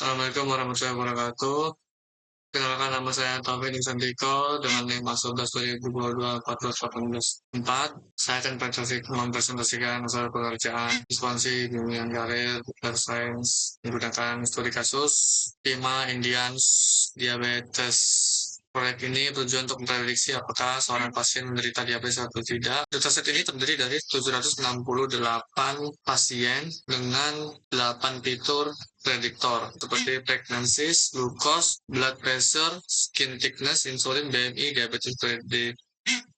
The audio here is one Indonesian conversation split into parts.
Assalamualaikum warahmatullahi wabarakatuh. Kenalkan nama saya Taufik Nisantiko dengan NIM 11 2022 14 Saya akan mempresentasikan masalah pekerjaan ekspansi bimbingan karir computer science menggunakan studi kasus tema Indians diabetes. Proyek ini bertujuan untuk memprediksi apakah seorang pasien menderita diabetes atau tidak. Dataset ini terdiri dari 768 pasien dengan 8 fitur prediktor seperti pregnancies, glucose, blood pressure, skin thickness, insulin, BMI, diabetes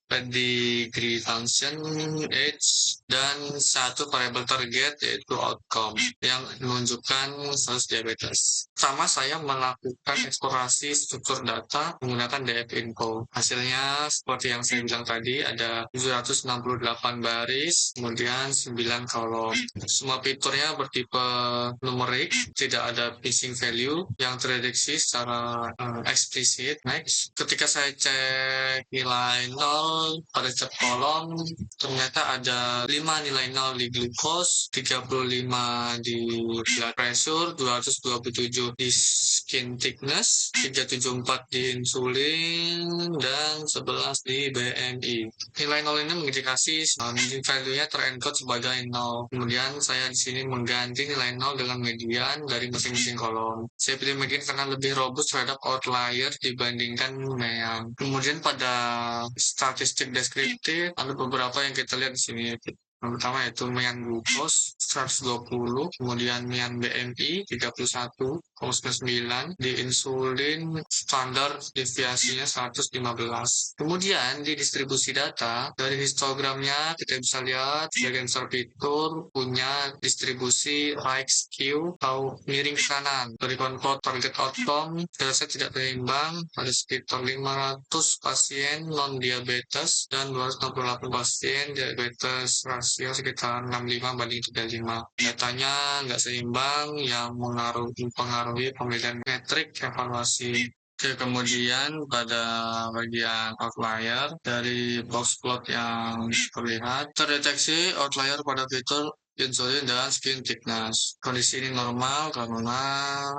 pedigree function, age, dan satu variable target yaitu outcome yang menunjukkan status diabetes. Pertama, saya melakukan eksplorasi struktur data menggunakan DF-Info. Hasilnya seperti yang saya bilang tadi, ada 768 baris, kemudian 9 kolom. Semua fiturnya bertipe numerik, tidak ada missing value yang terdeteksi secara eksplisit. Next, ketika saya cek nilai 0 pada setiap kolom, ternyata ada 5 nilai 0 di glucose, 35 di blood pressure, 227 di skin thickness, 374 di insulin, dan 11 di BMI. Nilai 0 ini mengindikasi value-nya terencode sebagai 0. Kemudian saya di sini mengganti nilai 0 dengan median dari masing-masing kolom. Saya pilih median karena lebih robust terhadap outlier dibandingkan mean. Kemudian pada statistik deskriptif ada beberapa yang kita lihat di sini. Yang pertama yaitu mean glucose 120, kemudian mean BMI 31,9, di insulin standar deviasinya 115. Kemudian di distribusi data, dari histogramnya kita bisa lihat sebagian besar fitur punya distribusi right skew atau miring ke kanan. Dari konvert target outcome, dataset tidak seimbang, ada sekitar 500 pasien non-diabetes dan 268 pasien diabetes, rasio sekitar 65 banding 35. Datanya nggak seimbang yang mempengaruhi pemilihan metrik evaluasi. Oke, kemudian pada bagian outlier dari box plot yang terlihat, terdeteksi outlier pada fitur insulin dan skin thickness. Kondisi ini normal karena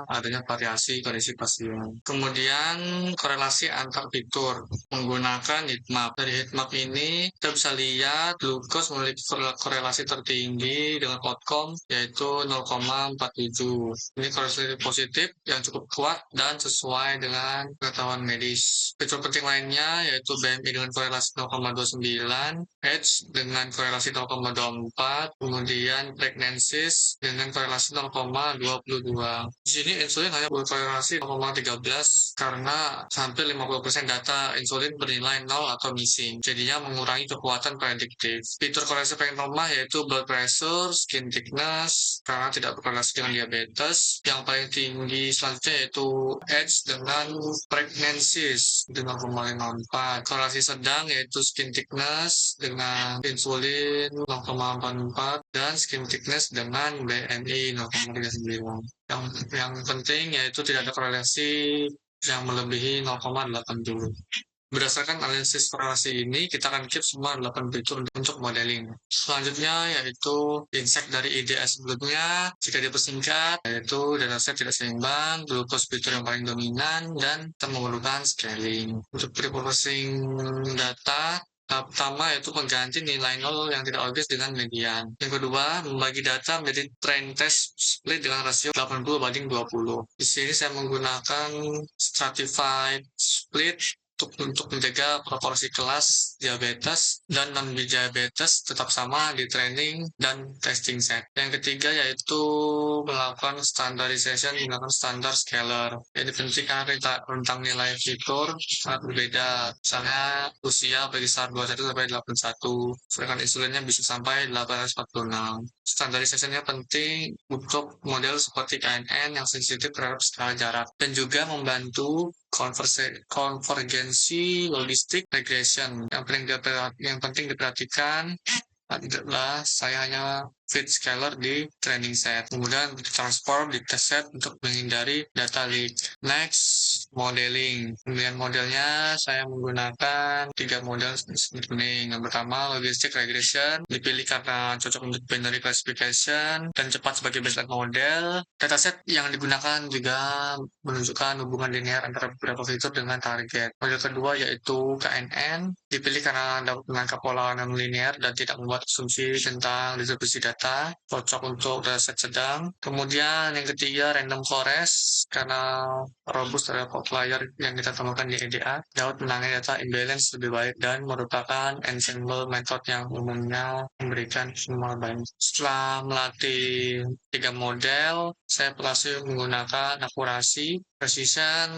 adanya variasi kondisi pasien. Kemudian korelasi antar fitur menggunakan heatmap. Dari heatmap ini kita bisa lihat glucose memiliki korelasi tertinggi dengan outcome yaitu 0,47. Ini korelasi positif yang cukup kuat dan sesuai dengan pengetahuan medis. Fitur penting lainnya yaitu BMI dengan korelasi 0,29, age dengan korelasi 0,24, kemudian pregnancies dengan korelasi 0,22. Di sini insulin hanya berkorelasi 0,13 karena hampir 50% data insulin bernilai 0 atau missing. Jadinya mengurangi kekuatan prediktif. Fitur korelasi paling lemah yaitu blood pressure, skin thickness karena tidak berkorelasi dengan diabetes. Yang paling tinggi selanjutnya yaitu age dengan pregnancies dengan 0,54. Korelasi sedang yaitu skin thickness dengan insulin 0,44 dan skin thickness dengan BMI 0,39. Yang penting yaitu tidak ada korelasi yang melebihi 0,80. Berdasarkan analisis korelasi ini, kita akan keep semua 8 fitur untuk modeling. Selanjutnya yaitu insect dari IDS sebelumnya. Jika dipersingkat, yaitu dataset tidak seimbang, glucose fitur yang paling dominan, dan kita memerlukan scaling. Untuk repurposing data, tahap pertama yaitu mengganti nilai 0 yang tidak obvious dengan median. Yang kedua, membagi data menjadi train test split dengan rasio 80/20. Di sini saya menggunakan stratified split untuk menjaga proporsi kelas diabetes dan non-diabetes tetap sama di training dan testing set. Yang ketiga yaitu melakukan standardization menggunakan standar scalar. Ini penting karena rentang nilai fitur sangat berbeda. Misalnya usia berkisar 21 sampai 81, sedangkan insulinnya bisa sampai 846. Standardisasinya penting untuk model seperti KNN yang sensitif terhadap skala jarak dan juga membantu konvergensi logistik regression. Yang penting diperhatikan adalah saya hanya fit scalar di training set, kemudian transform di test set untuk menghindari data leak. Next, modeling. Pemilihan modelnya saya menggunakan 3 model seperti. Yang pertama, logistic regression, dipilih karena cocok untuk binary classification dan cepat sebagai baseline model. Dataset yang digunakan juga menunjukkan hubungan linear antara beberapa fitur dengan target. Model kedua yaitu KNN, dipilih karena dapat menangkap pola non-linear dan tidak membuat asumsi tentang distribusi data, cocok untuk dataset sedang. Kemudian yang ketiga, random forest, karena robust terhadap outlier yang kita temukan di EDA, dapat menangani data imbalance lebih baik dan merupakan ensemble method yang umumnya memberikan semua baik. Setelah melatih 3 model, saya berhasil menggunakan akurasi, precision,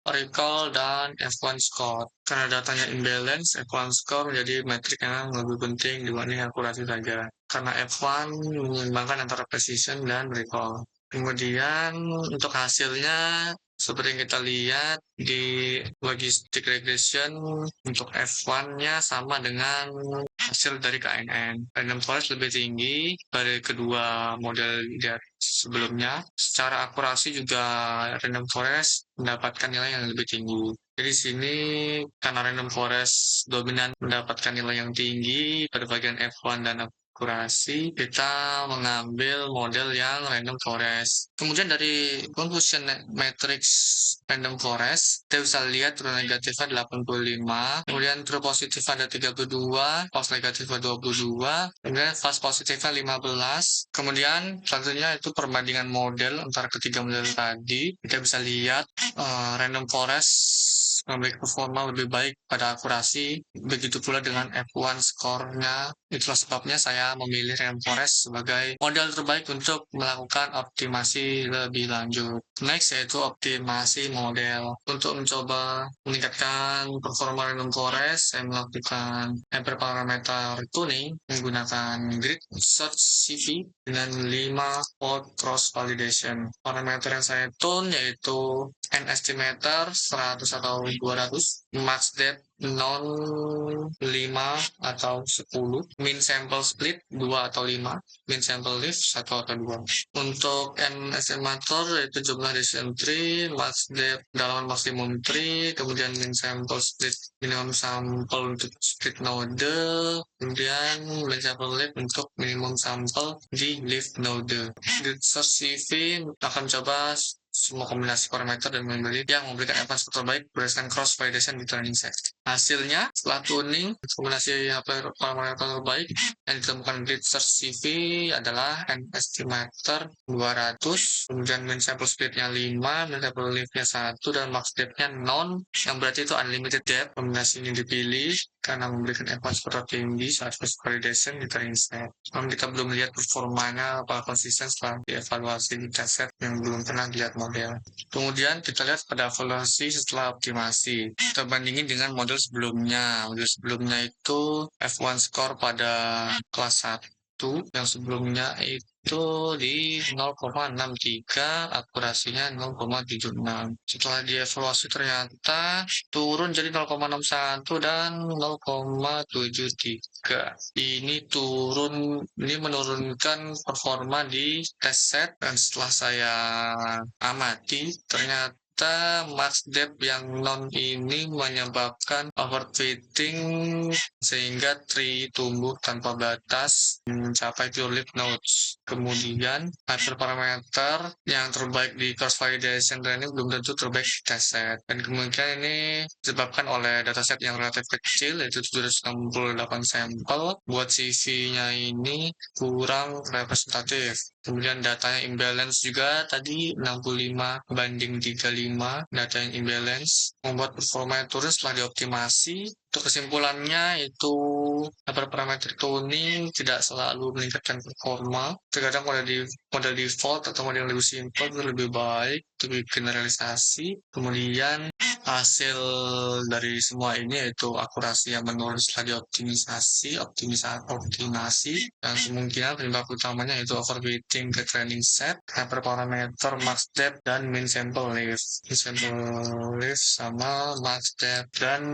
recall, dan F1 score. Karena datanya imbalance, F1 score menjadi metrik yang lebih penting dibanding akurasi saja. Karena F1 menyeimbangkan antara precision dan recall. Kemudian untuk hasilnya seperti yang kita lihat di logistic regression, untuk F1-nya sama dengan hasil dari KNN. Random forest lebih tinggi dari kedua model sebelumnya. Secara akurasi juga random forest mendapatkan nilai yang lebih tinggi. Jadi sini karena random forest dominan mendapatkan nilai yang tinggi pada bagian F1 dan akurasi, kita mengambil model yang random forest. Kemudian dari conclusion matrix random forest, kita bisa lihat true negatifnya 85, kemudian true positifnya ada 32, false negatifnya 22, kemudian false positifnya 15. Kemudian selanjutnya itu perbandingan model antara ketiga model tadi. Kita bisa lihat random forest memiliki performa lebih baik pada akurasi, begitu pula dengan F1 score-nya. Itulah sebabnya saya memilih random forest sebagai model terbaik untuk melakukan optimasi lebih lanjut. Next yaitu optimasi model. Untuk mencoba meningkatkan performa random forest, saya melakukan hyperparameter tuning menggunakan grid search CV dengan 5 fold cross validation. Parameter yang saya tune yaitu N estimator 100 atau 200, max depth non 5 atau 10, min sample split 2 atau 5, min sample lift 1 atau 2. Untuk N estimator yaitu jumlah decision tree, max depth dalaman maksimum tree, kemudian min sample split minimum sampel untuk split node, kemudian min sample lift untuk minimum sampel di lift node. Di search CV akan coba semua kombinasi parameter dan memilih yang memberikan advance terbaik berdasarkan cross validation di training set. Hasilnya setelah tuning kombinasi parameter terbaik yang ditemukan di search CV adalah N estimator 200, kemudian min sample splitnya 5, min sample liftnya 1, dan max depthnya non, yang berarti itu unlimited depth. Kombinasi ini dipilih karena memberikan advance tertinggi saat cross validation di training set. Namun kita belum lihat performanya apakah konsisten setelah dievaluasi di dataset yang belum pernah dilihat model. Kemudian kita lihat pada evaluasi setelah optimasi. Kita bandingin dengan model sebelumnya. Model sebelumnya itu F1 score pada kelas 1, yang sebelumnya itu di 0,63, akurasinya 0,76. Setelah dievaluasi ternyata turun jadi 0,61 dan 0,73. Ini menurunkan performa di test set, dan setelah saya amati ternyata max depth yang non ini menyebabkan overfitting sehingga tree tumbuh tanpa batas mencapai pure leaf nodes. Kemudian hyperparameter yang terbaik di cross validation training belum tentu terbaik di test set, dan kemungkinan ini disebabkan oleh dataset yang relatif kecil yaitu 768 sampel. Buat CV-nya ini kurang representatif. Kemudian datanya imbalance juga tadi 65 banding 35, data yang imbalance membuat performa turun setelah dioptimasi. Untuk kesimpulannya itu hyperparameter tuning tidak selalu meningkatkan performa. Terkadang model default atau model yang lebih simple itu lebih baik, lebih generalisasi. Kemudian hasil dari semua ini yaitu akurasi yang menurun setelah optimasi, dan kemungkinan penyebab utamanya yaitu overfitting ke training set, hyperparameter max depth, dan min sample lift. Min sample lift sama max depth, dan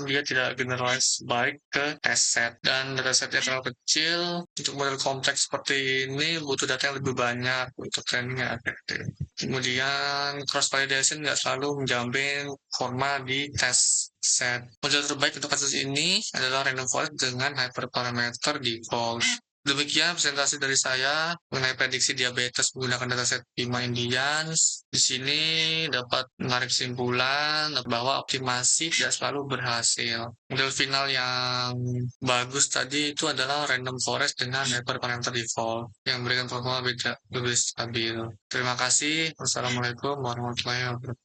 dia tidak generalize baik ke test set, dan datasetnya terlalu kecil. Untuk model kompleks seperti ini butuh data yang lebih banyak untuk training yang efektif. Kemudian cross validation nggak selalu menjamin forma di tes set. Model terbaik untuk kasus ini adalah random forest dengan hyperparameter default. Demikian presentasi dari saya mengenai prediksi diabetes menggunakan dataset Bima Indians. Di sini dapat menarik kesimpulan bahwa optimasi tidak selalu berhasil. Model final yang bagus tadi itu adalah random forest dengan hyperparameter default yang memberikan performa lebih stabil. Terima kasih. Wassalamualaikum warahmatullahi wabarakatuh.